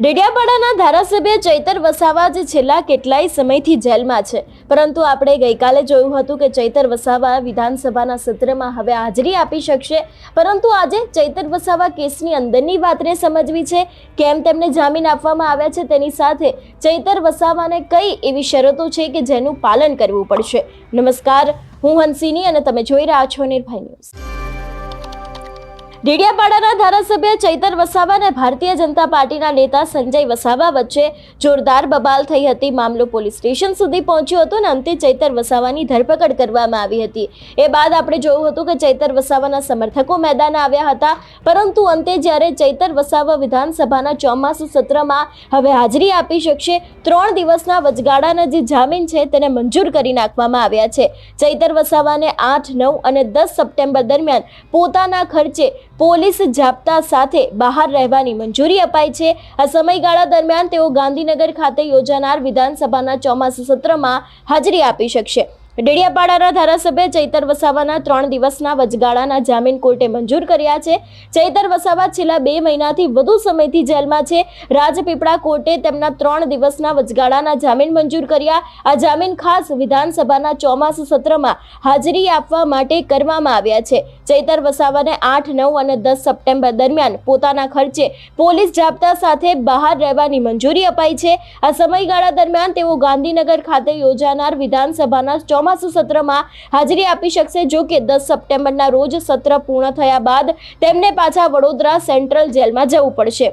ડેડિયાપાડાના ધારાસભ્ય ચૈતર વસાવા જે છેલ્લા કેટલાય સમયથી જેલમાં છે, પરંતુ આપણે ગઈકાલે જોયું હતું કે ચૈતર વસાવા વિધાનસભાના સત્રમાં હવે હાજરી આપી શકશે, પરંતુ આજે ચૈતર વસાવા કેસની અંદરની વાતને સમજવી છે, કેમ તેમને જામીન આપવામાં આવ્યા છે, તેની સાથે ચૈતર વસાવાને કઈ એવી શરતો છે કે જેનું પાલન કરવું પડશે। નમસ્કાર, હું હંસિની અને તમે જોઈ રહ્યા છો નિર્ભય ન્યૂઝ। ડેડિયાપાડાના ધારાસભ્ય ચૈતર વસાવા અને ભારતીય જનતા પાર્ટીના નેતા સંજય વસાવા વચ્ચે જોરદાર બબાલ થઈ હતી। મામલો પોલીસ સ્ટેશન સુધી પહોંચ્યો હતો અને અંતે ચૈતર વસાવાની ધરપકડ કરવામાં આવી હતી। એ બાદ આપણે જોયું હતું કે ચૈતર વસાવાના સમર્થકો મેદાને આવ્યા હતા, પરંતુ અંતે જ્યારે ચૈતર વસાવા વિધાનસભાના ચોમાસુ સત્રમાં હવે હાજરી આપી શકશે, 3 દિવસના વચગાળાના જે જામીન છે તેને મંજૂર કરી નાખવામાં આવ્યા છે। ચૈતર વસાવાને 8, 9 અને 10 સપ્ટેમ્બર દરમિયાન પોતાના ખર્ચે પોલીસ જાપ્તા સાથે બહાર રહેવાની મંજૂરી અપાઈ છે। આ સમયગાળા દરમિયાન તેઓ ગાંધીનગર ખાતે યોજાનાર વિધાનસભાના ચોમાસુ સત્રમાં હાજરી આપી શકશે। ડેડિયાપાડાના ધારાસભ્ય ચૈતર વસાવાના 3 દિવસના વચગાળાના જામીન કોર્ટે મંજૂર કર્યા છે। ચૈતર વસાવા છેલ્લા 2 મહિનાથી વધુ સમયથી જેલમાં છે। રાજપીપળા કોર્ટે તેમના 3 દિવસના વચગાળાના જામીન મંજૂર કર્યા। આ જામીન ખાસ વિધાનસભાના ચોમાસુ સત્રમાં હાજરી આપવા માટે કરવામાં આવ્યા છે। ચૈતર વસાવાને 8, 9 અને 10 સપ્ટેમ્બર દરમિયાન પોતાના ખર્ચે પોલીસ જાપ્તા સાથે બહાર રહેવાની મંજૂરી અપાઈ છે। આ સમયગાળા દરમિયાન તેઓ ગાંધીનગર ખાતે યોજાનાર વિધાનસભાના ચોમાસુ સત્રમાં હાજરી આપી શકશે। જો કે 10 સપ્ટેમ્બરના રોજ સત્ર પૂર્ણ થયા બાદ તેમને પાછા વડોદરા સેન્ટ્રલ જેલમાં જવું પડશે।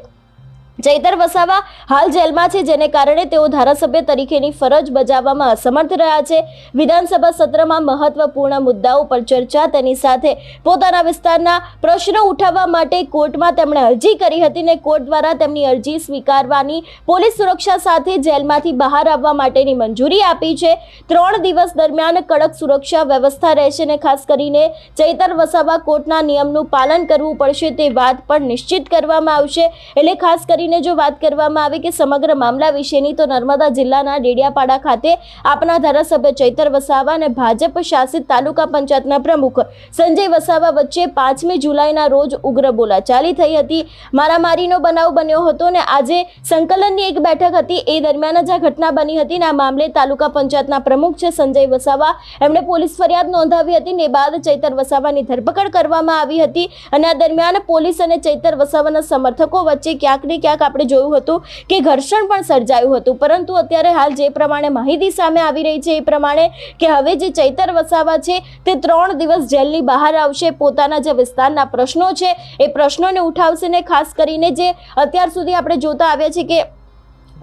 ચૈતર વસાવા હાલ જેલમાં છે, જેને કારણે તેઓ ધારાસભ્ય તરીકેની ફરજ બજાવવામાં અસમર્થ રહ્યા છે। વિધાનસભા સત્રમાં મહત્વપૂર્ણ મુદ્દાઓ પર ચર્ચા, તેની સાથે પોતાના વિસ્તારના પ્રશ્નો ઉઠાવવા માટે કોર્ટમાં તેમણે અરજી કરી હતી અને કોર્ટ દ્વારા તેમની અરજી સ્વીકારવાની પોલીસ સુરક્ષા સાથે જેલમાંથી બહાર આવવા માટેની મંજૂરી આપી છે। 3 દિવસ દરમિયાન કડક સુરક્ષા વ્યવસ્થા રહેશે અને ખાસ કરીને ચૈતર વસાવા કોર્ટના નિયમનું પાલન કરવું પડશે તે વાત પણ નિશ્ચિત કરવામાં આવશે। એટલે ખાસ કરીને જો વાત કરવામાં આવે કે સમગ્ર મામલા વિશેની, તો નર્મદા જિલ્લાના ડેડિયાપાડા ખાતે આપના ધારાસભ્ય ચૈતર વસાવા અને ભાજપ શાસિત તાલુકા પંચાયતના પ્રમુખ સંજય વસાવા વચ્ચે 5મી જુલાઈના રોજ ઉગ્ર બોલાચાલી થઈ હતી। મારામારીનો બનાવ બન્યો હતો અને આજે સંકલનની એક બેઠક હતી, એ દરમિયાન જ આ ઘટના બની હતી અને આ મામલે તાલુકા પંચાયતના પ્રમુખ છે સંજય વસાવા, એમણે પોલીસ ફરિયાદ નોંધાવી હતી ને બાદ ચૈતર વસાવાની ધરપકડ કરવામાં આવી હતી અને આ દરમિયાન પોલીસ અને ચૈતર વસાવાના સમર્થકો વચ્ચે ક્યાંક ને ક્યાંક આપણે જોયું હતું કે ઘર્ષણ પણ સર્જાયું હતું। પરંતુ અત્યારે હાલ જે પ્રમાણે માહિતી સામે આવી રહી છે એ પ્રમાણે કે હવે જે ચૈતર વસાવા છે તે 3 દિવસ જેલની બહાર આવશે, પોતાના જે વિસ્તારના પ્રશ્નો છે એ પ્રશ્નોને ઉઠાવશે ને ખાસ કરીને જે અત્યાર સુધી આપણે જોતા આવ્યા છે કે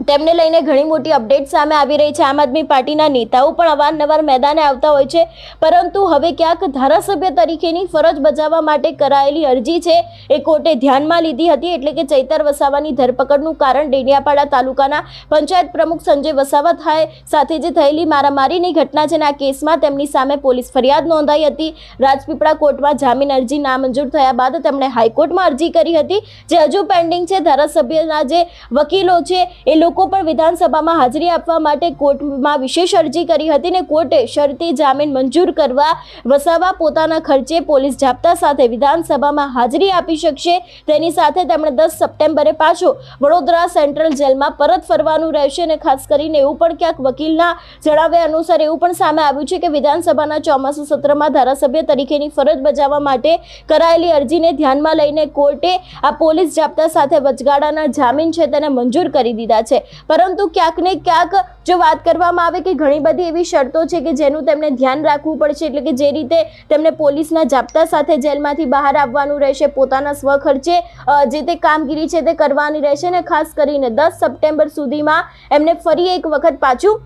તેમને લઈને ઘણી મોટી અપડેટ સામે આવી રહી છે। આમ આદમી પાર્ટીના નેતાઓ પણ અવારનવાર મેદાને આવતા હોય છે, પરંતુ હવે ક્યાંક ધારાસભ્ય તરીકેની ફરજ બજાવવા માટે કરાયેલી અરજી છે એ કોર્ટે ધ્યાનમાં લીધી હતી। એટલે કે ચૈતર વસાવાની ધરપકડનું કારણ ડેડિયાપાડા તાલુકાના પંચાયત પ્રમુખ સંજય વસાવા સાથે જે થયેલી મારામારીની ઘટના છે, આ કેસમાં તેમની સામે પોલીસ ફરિયાદ નોંધાઈ હતી। રાજપીપળા કોર્ટમાં જામીન અરજી નામંજૂર થયા બાદ તેમણે હાઈકોર્ટમાં અરજી કરી હતી, જે હજુ પેન્ડિંગ છે। ધારાસભ્યના જે વકીલો છે એ લોકો પણ વિધાનસભામાં હાજરી આપવા માટે કોર્ટમાં વિશેષ અરજી કરી હતી ને કોર્ટે શરતી જામીન મંજૂર કરવા વસાવા પોતાના ખર્ચે પોલીસ જાપ્તા સાથે વિધાનસભામાં હાજરી આપી શકશે। તેની સાથે તેમણે 10 સપ્ટેમ્બરે પાછો વડોદરા સેન્ટ્રલ જેલમાં પરત ફરવાનું રહેશે અને ખાસ કરીને એવું પણ ક્યાંક વકીલના જણાવ્યા અનુસાર એવું પણ સામે આવ્યું છે કે વિધાનસભાના ચોમાસુ સત્રમાં ધારાસભ્ય તરીકેની ફરજ બજાવવા માટે કરાયેલી અરજીને ધ્યાનમાં લઈને કોર્ટે આ પોલીસ જાપ્તા સાથે વચગાળાના જામીન છે તેને મંજૂર કરી દીધા છે। પરંતુ ક્યાંક ને ક્યાંક જો વાત કરવામાં આવે કે ઘણી બધી એવી શરતો છે કે જેનું તેમને ધ્યાન રાખવું પડશે। એટલે કે જે રીતે તેમને પોલીસના જાપ્તા સાથે જેલમાંથી બહાર આવવાનું રહેશે, પોતાના સ્વખર્ચે જે તે કામગીરી છે તે કરવાની રહેશે અને ખાસ કરીને 10 સપ્ટેમ્બર સુધીમાં એમને ફરી એક વખત પાછું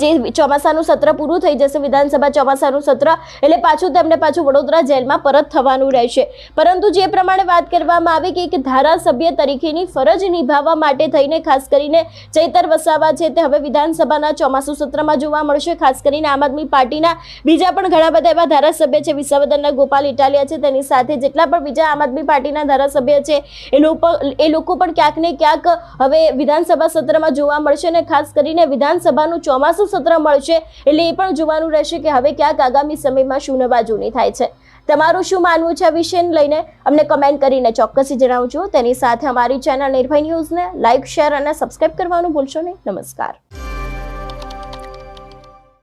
જે ચોમાસાનું સત્ર પૂરું થઈ જશે, વિધાનસભા ચોમાસાનું સત્ર, એટલે પાછું તેમને વડોદરા જેલમાં પરત થવાનું રહેશે। પરંતુ જે પ્રમાણે વાત કરવામાં આવે કે એક ધારાસભ્ય તરીકેની ફરજ નિભાવવા માટે થઈને ખાસ કરીને ચૈતર વસાવા છે તે હવે વિધાનસભાના ચોમાસુ સત્રમાં જોવા મળશે। ખાસ કરીને આમ આદમી પાર્ટીના બીજા પણ ઘણા બધા એવા ધારાસભ્ય છે, વિસાવદરના ગોપાલ ઇટાલિયા છે, તેની સાથે જેટલા પણ બીજા આમ આદમી પાર્ટીના ધારાસભ્ય છે એ લોકો પણ ક્યાંક ને ક્યાંક હવે વિધાનસભા સત્રમાં જોવા મળશે અને ખાસ કરીને વિધાનસભાનું ચોમાસુ સત્ર મળશે, એટલે એ પણ જોવાનું રહેશે કે હવે ક્યાંક આગામી સમયમાં શું નવાજૂની થાય છે। તમારું શું માનવું છે આ વિષયને લઈને અમને કમેન્ટ કરીને ચોક્કસથી જણાવજો. તેની સાથે અમારી ચેનલ નિર્ભય ન્યૂઝને લાઇક, શેર અને સબસ્ક્રાઇબ કરવાનું ભૂલશો નહીં. નમસ્કાર.